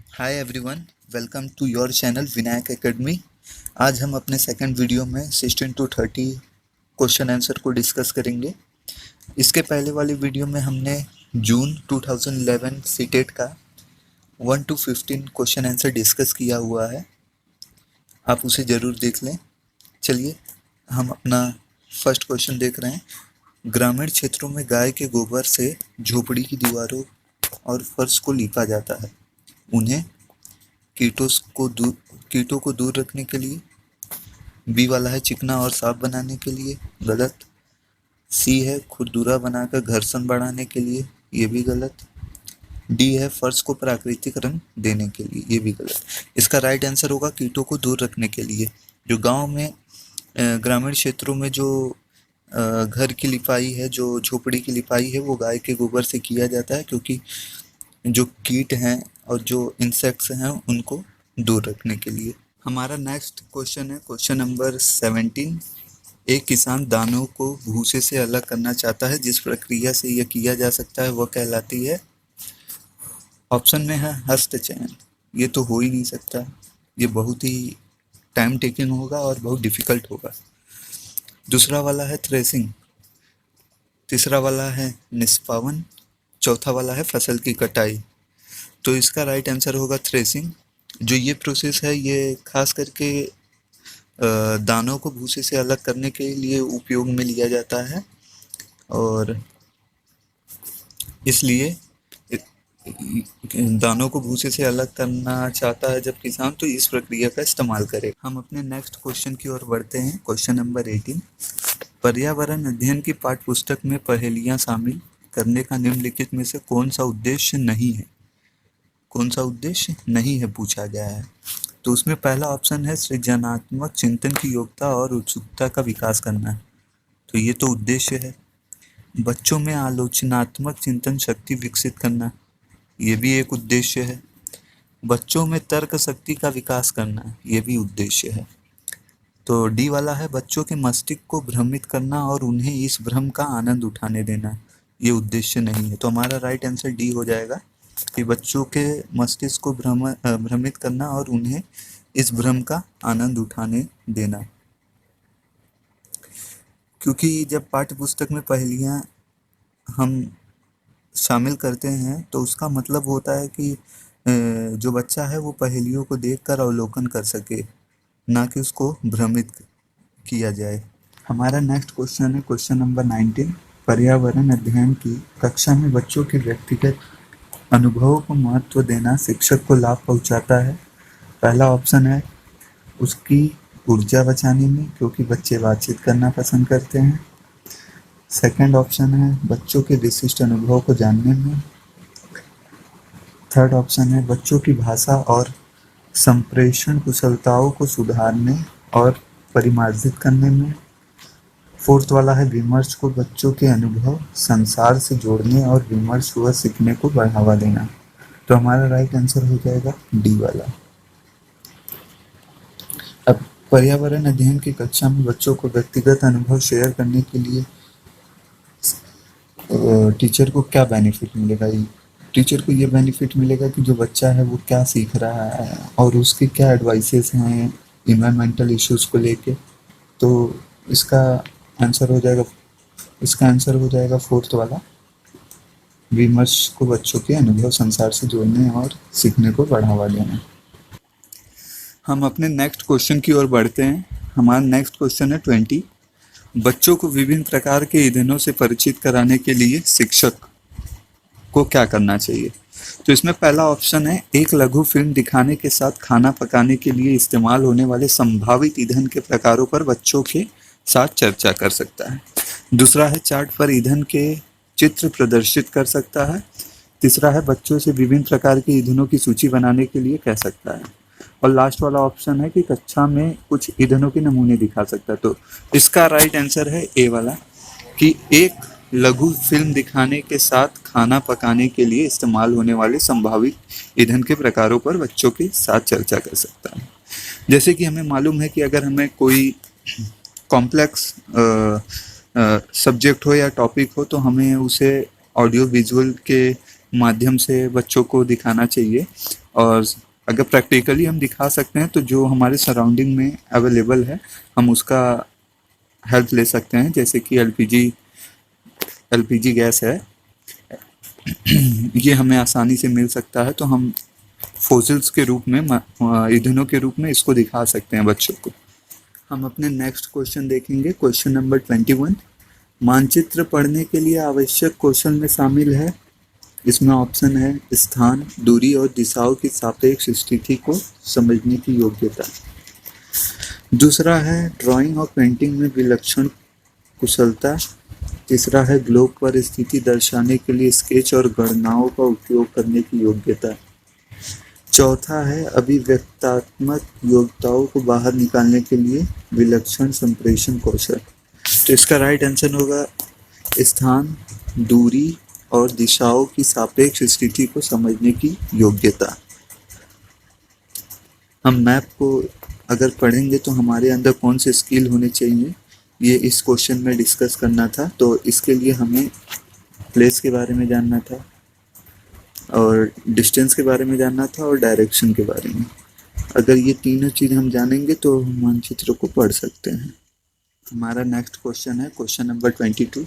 Hi everyone, welcome to your channel Vinayak academy. आज हम अपने सेकंड वीडियो में 16 to 30 क्वेश्चन आंसर को डिस्कस करेंगे। इसके पहले वाली वीडियो में हमने जून 2011 सीटेट का 1 to 15 क्वेश्चन आंसर डिस्कस किया हुआ है, आप उसे ज़रूर देख लें। चलिए हम अपना फर्स्ट क्वेश्चन देख रहे हैं। ग्रामीण क्षेत्रों में गाय के गोबर से झोपड़ी की दीवारों और फर्श को लीपा जाता है, उन्हें कीटों को दूर रखने के लिए। बी वाला है चिकना और साफ बनाने के लिए, गलत। सी है खुरदुरा बनाकर घर्षण बढ़ाने के लिए, ये भी गलत। डी है फर्श को प्राकृतिक रंग देने के लिए, ये भी गलत। इसका राइट आंसर होगा कीटों को दूर रखने के लिए। जो गांव में ग्रामीण क्षेत्रों में जो घर की लिपाई है, जो झोपड़ी की लिपाई है, वो गाय के गोबर से किया जाता है, क्योंकि जो कीट हैं और जो इंसेक्ट्स हैं उनको दूर रखने के लिए। हमारा नेक्स्ट क्वेश्चन है क्वेश्चन नंबर 17। एक किसान दानों को भूसे से अलग करना चाहता है, जिस प्रक्रिया से यह किया जा सकता है वह कहलाती है। ऑप्शन में है हस्त चयन। ये तो हो ही नहीं सकता, ये बहुत ही टाइम टेकिंग होगा और बहुत डिफिकल्ट होगा। दूसरा वाला है थ्रेसिंग, तीसरा वाला है निष्पावन, चौथा वाला है फसल की कटाई। तो इसका राइट आंसर होगा थ्रेसिंग। जो ये प्रोसेस है ये खास करके दानों को भूसे से अलग करने के लिए उपयोग में लिया जाता है, और इसलिए दानों को भूसे से अलग करना चाहता है जब किसान, तो इस प्रक्रिया का इस्तेमाल करे। हम अपने नेक्स्ट क्वेश्चन की ओर बढ़ते हैं। Question number 18। पर्यावरण अध्ययन की पाठ्य पुस्तक में पहेलियां शामिल करने का निम्नलिखित में से कौन सा उद्देश्य नहीं है? कौन सा उद्देश्य नहीं है पूछा गया है। तो उसमें पहला ऑप्शन है सृजनात्मक चिंतन की योग्यता और उत्सुकता का विकास करना, तो ये तो उद्देश्य है। बच्चों में आलोचनात्मक चिंतन शक्ति विकसित करना, ये भी एक उद्देश्य है। बच्चों में तर्क शक्ति का विकास करना, ये भी उद्देश्य है। तो डी वाला है बच्चों के मस्तिष्क को भ्रमित करना और उन्हें इस भ्रम का आनंद उठाने देना, ये उद्देश्य नहीं है। तो हमारा राइट आंसर डी हो जाएगा कि बच्चों के मस्तिष्क को भ्रमित करना और उन्हें इस भ्रम का आनंद उठाने देना। क्योंकि जब पाठ्य पुस्तक में पहेलियां हम शामिल करते हैं तो उसका मतलब होता है कि जो बच्चा है वो पहेलियों को देखकर अवलोकन कर सके, ना कि उसको भ्रमित किया जाए। हमारा नेक्स्ट क्वेश्चन है क्वेश्चन नंबर 19। पर्यावरण अध्ययन की कक्षा में बच्चों के व्यक्तिगत अनुभवों को महत्व देना शिक्षक को लाभ पहुंचाता है। पहला ऑप्शन है उसकी ऊर्जा बचाने में, क्योंकि बच्चे बातचीत करना पसंद करते हैं। सेकंड ऑप्शन है बच्चों के विशिष्ट अनुभव को जानने में। थर्ड ऑप्शन है बच्चों की भाषा और संप्रेषण कुशलताओं को सुधारने और परिमार्जित करने में। फोर्थ वाला है विमर्श को बच्चों के अनुभव संसार से जोड़ने और विमर्श व सीखने को बढ़ावा देना। तो हमारा राइट आंसर हो जाएगा डी वाला। अब पर्यावरण अध्ययन की कक्षा में बच्चों को व्यक्तिगत अनुभव शेयर करने के लिए टीचर को क्या बेनिफिट मिलेगा? टीचर को ये बेनिफिट मिलेगा कि जो बच्चा है वो क्या सीख रहा है और उसके क्या एडवाइसेस हैं इन्वायरमेंटल इश्यूज को लेके। तो इसका आंसर हो जाएगा फोर्थ वाला, विमर्श को बच्चों के अनुभव संसार से जोड़ने और सीखने को बढ़ावा देना। हम अपने नेक्स्ट क्वेश्चन की ओर बढ़ते हैं। हमारा नेक्स्ट क्वेश्चन है 20। बच्चों को विभिन्न प्रकार के ईंधनों से परिचित कराने के लिए शिक्षक को क्या करना चाहिए? तो इसमें पहला ऑप्शन है एक लघु फिल्म दिखाने के साथ खाना पकाने के लिए इस्तेमाल होने वाले संभावित ईंधन के प्रकारों पर बच्चों के साथ चर्चा कर सकता है। दूसरा है चार्ट पर ईंधन के चित्र प्रदर्शित कर सकता है। तीसरा है बच्चों से विभिन्न प्रकार के ईंधनों की सूची बनाने के लिए कह सकता है। और लास्ट वाला ऑप्शन है कि कक्षा में कुछ ईंधनों के नमूने दिखा सकता है। तो इसका राइट आंसर है ए वाला, कि एक लघु फिल्म दिखाने के साथ खाना पकाने के लिए इस्तेमाल होने वाले संभावित ईंधन के प्रकारों पर बच्चों के साथ चर्चा कर सकता है। जैसे कि हमें मालूम है कि अगर हमें कोई कॉम्प्लेक्स सब्जेक्ट हो या टॉपिक हो तो हमें उसे ऑडियो विजुअल के माध्यम से बच्चों को दिखाना चाहिए, और अगर प्रैक्टिकली हम दिखा सकते हैं तो जो हमारे सराउंडिंग में अवेलेबल है हम उसका हेल्प ले सकते हैं, जैसे कि एलपीजी गैस है, ये हमें आसानी से मिल सकता है, तो हम फोसिल्स के रूप में, ईंधनों के रूप में इसको दिखा सकते हैं बच्चों को। हम अपने नेक्स्ट क्वेश्चन देखेंगे, क्वेश्चन नंबर 21। मानचित्र पढ़ने के लिए आवश्यक कौशल में शामिल है, इसमें ऑप्शन है स्थान, दूरी और दिशाओं की सापेक्ष स्थिति को समझने की योग्यता। दूसरा है ड्राइंग और पेंटिंग में विलक्षण कुशलता। तीसरा है ग्लोब पर स्थिति दर्शाने के लिए स्केच और गणनाओं का उपयोग करने की योग्यता। चौथा है अभिव्यक्तात्मक योग्यताओं को बाहर निकालने के लिए विलक्षण संप्रेषण कौशल। तो इसका राइट आंसर होगा स्थान, दूरी और दिशाओं की सापेक्ष स्थिति को समझने की योग्यता। हम मैप को अगर पढ़ेंगे तो हमारे अंदर कौन से स्किल होने चाहिए, ये इस क्वेश्चन में डिस्कस करना था। तो इसके लिए हमें प्लेस के बारे में जानना था और डिस्टेंस के बारे में जानना था और डायरेक्शन के बारे में। अगर ये तीनों चीज़ हम जानेंगे तो हम मानचित्र को पढ़ सकते हैं। हमारा नेक्स्ट क्वेश्चन है क्वेश्चन नंबर 22।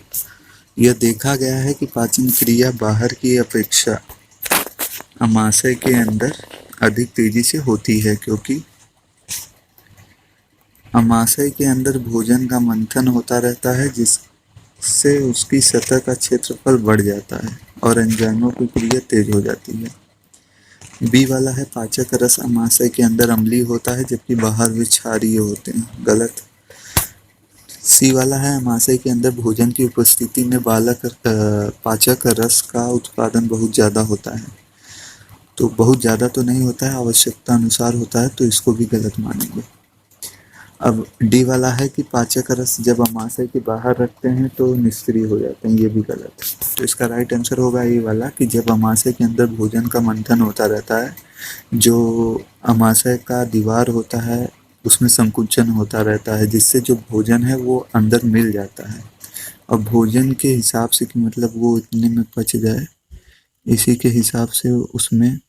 यह देखा गया है कि पाचन क्रिया बाहर की अपेक्षा अमाशय के अंदर अधिक तेजी से होती है, क्योंकि अमाशय के अंदर भोजन का मंथन होता रहता है, जिससे उसकी सतह का क्षेत्रफल बढ़ जाता है और एंजाइमों की क्रिया तेज हो जाती है। बी वाला है पाचक रस अमाशय के अंदर अम्लीय होता है जबकि बाहर वे क्षारीय होते हैं, गलत। सी वाला है अमाशय के अंदर भोजन की उपस्थिति में पाचक रस का उत्पादन बहुत ज़्यादा होता है। तो बहुत ज़्यादा तो नहीं होता है, आवश्यकता अनुसार होता है, तो इसको भी गलत मानेंगे। अब डी वाला है कि पाचक रस जब अमाशय के बाहर रखते हैं तो निष्क्रिय हो जाते हैं, ये भी गलत है। तो इसका राइट आंसर होगा ये वाला कि जब अमाशय के अंदर भोजन का मंथन होता रहता है, जो अमाशय का दीवार होता है उसमें संकुचन होता रहता है, जिससे जो भोजन है वो अंदर मिल जाता है और भोजन के हिसाब से कि मतलब वो इतने में पच जाए, इसी के हिसाब से उसमें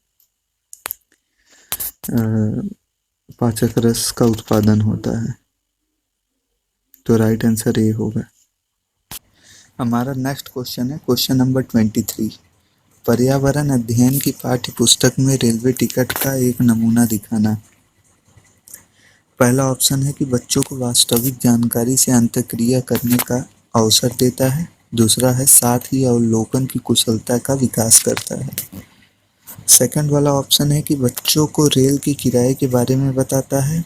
पाचक रस का उत्पादन होता है। तो राइट आंसर ए होगा। हमारा नेक्स्ट क्वेश्चन है क्वेश्चन नंबर 23। पर्यावरण अध्ययन की पाठ्य पुस्तक में रेलवे टिकट का एक नमूना दिखाना। पहला ऑप्शन है कि बच्चों को वास्तविक जानकारी से अंतःक्रिया करने का अवसर देता है। दूसरा है साथ ही अवलोकन की कुशलता का विकास करता है। सेकंड वाला ऑप्शन है कि बच्चों को रेल के किराए के बारे में बताता है।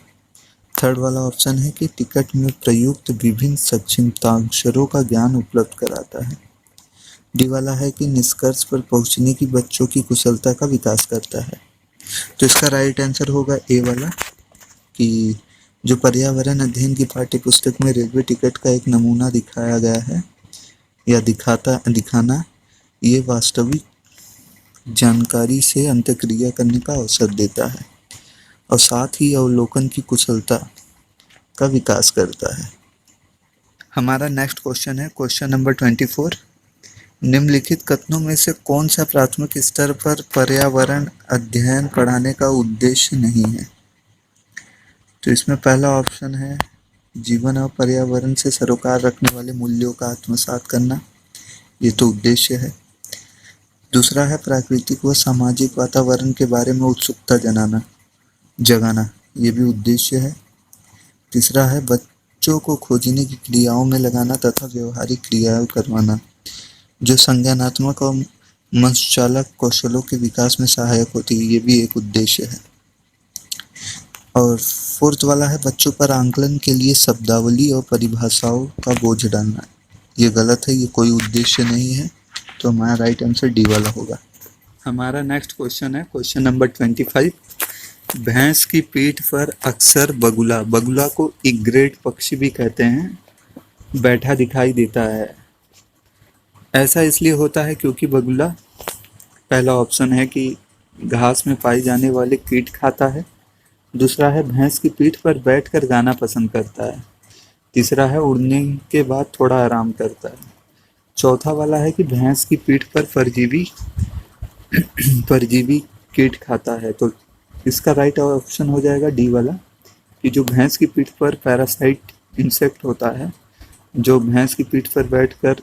थर्ड वाला ऑप्शन है कि टिकट में प्रयुक्त विभिन्न सक्षमताक्षरों का ज्ञान उपलब्ध कराता है। डी वाला है कि निष्कर्ष पर पहुंचने की बच्चों की कुशलता का विकास करता है। तो इसका राइट आंसर होगा ए वाला कि जो पर्यावरण अध्ययन की पाठ्य पुस्तक में रेलवे टिकट का एक नमूना दिखाया गया है या दिखाना, ये वास्तविक जानकारी से अंतःक्रिया करने का अवसर देता है और साथ ही अवलोकन की कुशलता का विकास करता है। हमारा नेक्स्ट क्वेश्चन है क्वेश्चन नंबर 24। निम्नलिखित कथनों में से कौन सा प्राथमिक स्तर पर पर्यावरण अध्ययन पढ़ाने का उद्देश्य नहीं है? तो इसमें पहला ऑप्शन है जीवन और पर्यावरण से सरोकार रखने वाले मूल्यों का आत्मसात करना, ये तो उद्देश्य है। दूसरा है प्राकृतिक व सामाजिक वातावरण के बारे में उत्सुकता जगाना, ये भी उद्देश्य है। तीसरा है बच्चों को खोजने की क्रियाओं में लगाना तथा व्यवहारिक क्रियाएं करवाना, जो संज्ञानात्मक और मंशचालक कौशलों के विकास में सहायक होती है, ये भी एक उद्देश्य है। और फोर्थ वाला है बच्चों पर आंकलन के लिए शब्दावली और परिभाषाओं का बोझ डालना, ये गलत है, ये कोई उद्देश्य नहीं है। तो हमारा राइट आंसर डी वाला होगा। हमारा नेक्स्ट क्वेश्चन है क्वेश्चन नंबर 25। भैंस की पीठ पर अक्सर बगुला को इग्रेट पक्षी भी कहते हैं, बैठा दिखाई देता है। ऐसा इसलिए होता है क्योंकि बगुला, पहला ऑप्शन है कि घास में पाई जाने वाले कीट खाता है। दूसरा है भैंस की पीठ पर बैठकर गाना पसंद करता है। तीसरा है उड़ने के बाद थोड़ा आराम करता है। चौथा वाला है कि भैंस की पीठ पर परजीवी कीट खाता है। तो इसका राइट ऑप्शन हो जाएगा डी वाला, कि जो भैंस की पीठ पर पैरासाइट इंसेक्ट होता है, जो भैंस की पीठ पर बैठकर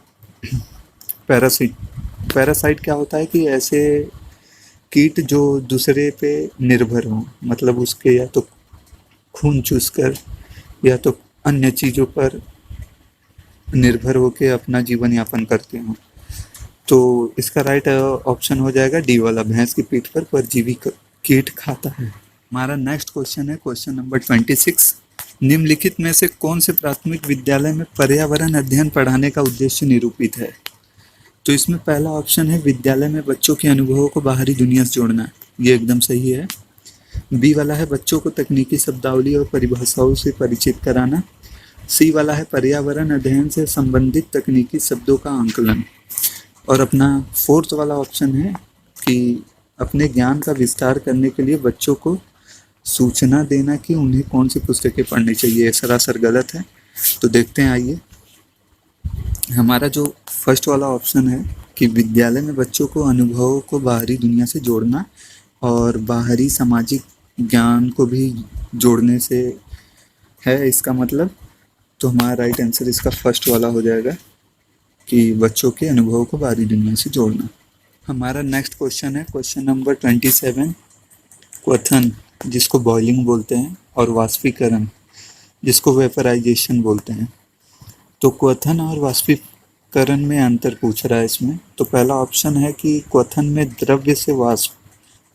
पैरासाइट पैरासाइट क्या होता है कि ऐसे कीट जो दूसरे पे निर्भर हों, मतलब उसके या तो खून चूसकर या तो अन्य चीज़ों पर निर्भर होकर अपना जीवन यापन करते हों। तो इसका राइट ऑप्शन हो जाएगा डी वाला, भैंस की पीठ पर परजीवी कीट खाता है। हमारा नेक्स्ट क्वेश्चन है क्वेश्चन नंबर 26। निम्नलिखित में से कौन से प्राथमिक विद्यालय में पर्यावरण अध्ययन पढ़ाने का उद्देश्य निरूपित है? तो इसमें पहला ऑप्शन है विद्यालय में बच्चों के अनुभवों को बाहरी दुनिया से जोड़ना, ये एकदम सही है। बी वाला है बच्चों को तकनीकी शब्दावली और परिभाषाओं से परिचित कराना। सी वाला है पर्यावरण अध्ययन से संबंधित तकनीकी शब्दों का आंकलन। और अपना फोर्थ वाला ऑप्शन है कि अपने ज्ञान का विस्तार करने के लिए बच्चों को सूचना देना कि उन्हें कौन सी पुस्तकें पढ़नी चाहिए। सरासर गलत है। तो देखते हैं, आइए। हमारा जो फर्स्ट वाला ऑप्शन है कि विद्यालय में बच्चों को अनुभवों को बाहरी दुनिया से जोड़ना और बाहरी सामाजिक ज्ञान को भी जोड़ने से है इसका मतलब, तो हमारा राइट आंसर इसका फर्स्ट वाला हो जाएगा कि बच्चों के अनुभवों को बाहरी दुनिया से जोड़ना। हमारा नेक्स्ट क्वेश्चन है क्वेश्चन नंबर 27। क्वथन, जिसको बॉइलिंग बोलते हैं, और वाष्पीकरण, जिसको वेपराइजेशन बोलते हैं। तो क्वथन और वाष्पीकरण में अंतर पूछ रहा है इसमें। तो पहला ऑप्शन है कि क्वथन में द्रव्य से वाष्प,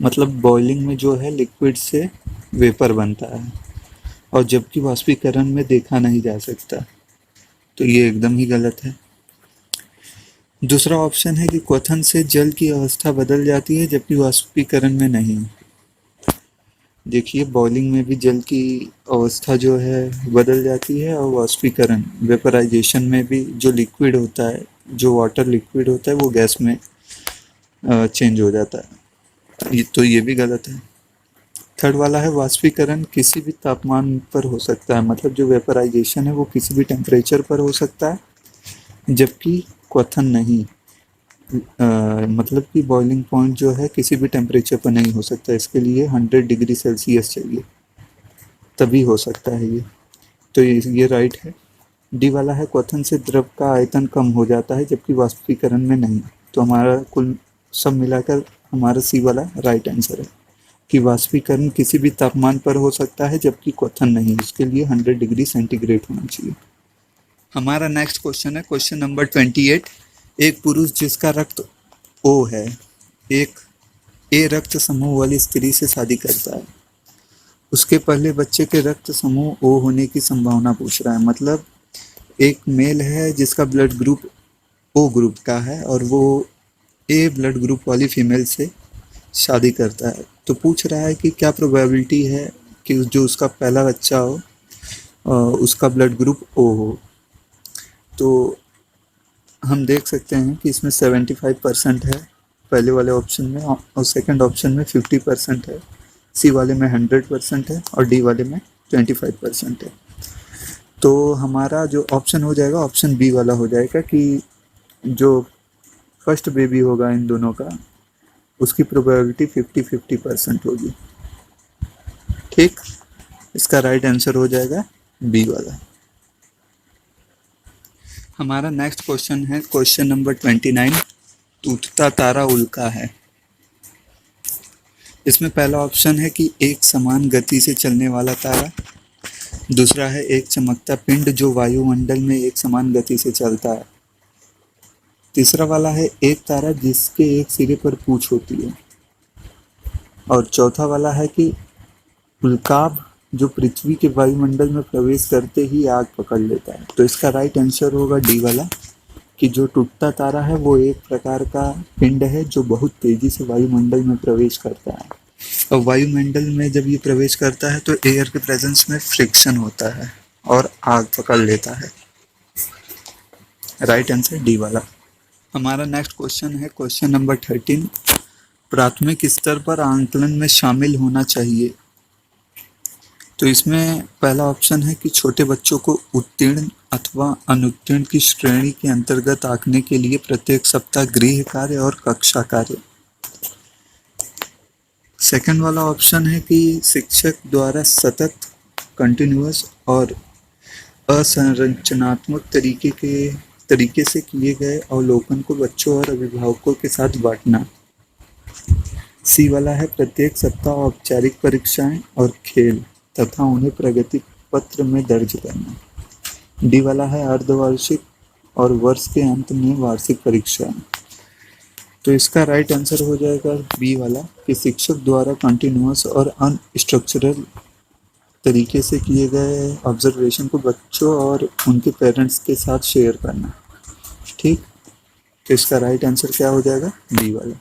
मतलब बॉइलिंग में जो है लिक्विड से वेपर बनता है, और जबकि वाष्पीकरण में देखा नहीं जा सकता। तो ये एकदम ही गलत है। दूसरा ऑप्शन है कि क्वथन से जल की अवस्था बदल जाती है जबकि वाष्पीकरण में नहीं। देखिए, बॉइलिंग में भी जल की अवस्था जो है बदल जाती है, और वाष्पीकरण वेपराइजेशन में भी जो लिक्विड होता है, जो वाटर लिक्विड होता है, वो गैस में चेंज हो जाता है। तो ये भी गलत है। थर्ड वाला है वाष्पीकरण किसी भी तापमान पर हो सकता है, मतलब जो वेपराइजेशन है वो किसी भी टेम्परेचर पर हो सकता है, जबकि क्वथन नहीं। मतलब कि बॉइलिंग पॉइंट जो है किसी भी टेम्परेचर पर नहीं हो सकता, इसके लिए 100 डिग्री सेल्सियस चाहिए, तभी हो सकता है ये। तो ये राइट है। डी वाला है क्वथन से द्रव का आयतन कम हो जाता है जबकि वाष्पीकरण में नहीं। तो हमारा कुल सब मिलाकर हमारा सी वाला राइट आंसर है कि वाष्पीकरण किसी भी तापमान पर हो सकता है जबकि क्वथन नहीं, इसके लिए 100 डिग्री सेंटीग्रेड होना चाहिए। हमारा नेक्स्ट क्वेश्चन है क्वेश्चन नंबर 28। एक पुरुष जिसका रक्त ओ है, एक ए रक्त समूह वाली स्त्री से शादी करता है। उसके पहले बच्चे के रक्त समूह ओ होने की संभावना पूछ रहा है। मतलब एक मेल है जिसका ब्लड ग्रुप ओ ग्रुप का है, और वो ए ब्लड ग्रुप वाली फीमेल से शादी करता है। तो पूछ रहा है कि क्या प्रोबेबिलिटी है कि जो उसका पहला बच्चा हो उसका ब्लड ग्रुप ओ हो। तो हम देख सकते हैं कि इसमें 75% है पहले वाले ऑप्शन में, और सेकंड ऑप्शन में 50% है, सी वाले में 100% है, और डी वाले में 25% है। तो हमारा जो ऑप्शन हो जाएगा ऑप्शन बी वाला हो जाएगा कि जो फर्स्ट बेबी होगा इन दोनों का, उसकी प्रोबेबिलिटी 50-50% होगी। ठीक, इसका राइट आंसर हो जाएगा बी वाला। हमारा नेक्स्ट क्वेश्चन है क्वेश्चन नंबर 29। टूटता तारा उल्का है। इसमें पहला ऑप्शन है कि एक समान गति से चलने वाला तारा। दूसरा है एक चमकता पिंड जो वायुमंडल में एक समान गति से चलता है। तीसरा वाला है एक तारा जिसके एक सिरे पर पूंछ होती है। और चौथा वाला है कि उल्काब जो पृथ्वी के वायुमंडल में प्रवेश करते ही आग पकड़ लेता है। तो इसका राइट आंसर होगा डी वाला, कि जो टूटता तारा है वो एक प्रकार का पिंड है जो बहुत तेजी से वायुमंडल में प्रवेश करता है, और वायुमंडल में जब ये प्रवेश करता है तो एयर के प्रेजेंस में फ्रिक्शन होता है और आग पकड़ लेता है। राइट आंसर डी वाला। हमारा नेक्स्ट क्वेश्चन है क्वेश्चन नंबर 13। प्राथमिक स्तर पर आंकलन में शामिल होना चाहिए। तो इसमें पहला ऑप्शन है कि छोटे बच्चों को उत्तीर्ण अथवा अनुत्तीर्ण की श्रेणी के अंतर्गत आंकने के लिए प्रत्येक सप्ताह गृह कार्य और कक्षा कार्य। सेकंड वाला ऑप्शन है कि शिक्षक द्वारा सतत, कंटिन्यूअस और असंरचनात्मक तरीके से किए गए अवलोकन को बच्चों और अभिभावकों के साथ बांटना। सी वाला है प्रत्येक सप्ताह औपचारिक परीक्षाएं और खेल तथा उन्हें प्रगति पत्र में दर्ज करना। डी वाला है अर्धवार्षिक और वर्ष के अंत में वार्षिक परीक्षाएं। तो इसका राइट आंसर हो जाएगा बी वाला कि शिक्षक द्वारा कंटिन्यूअस और अनस्ट्रक्चरल तरीके से किए गए ऑब्जर्वेशन को बच्चों और उनके पेरेंट्स के साथ शेयर करना। ठीक, तो इसका राइट आंसर क्या हो जाएगा? बी वाला।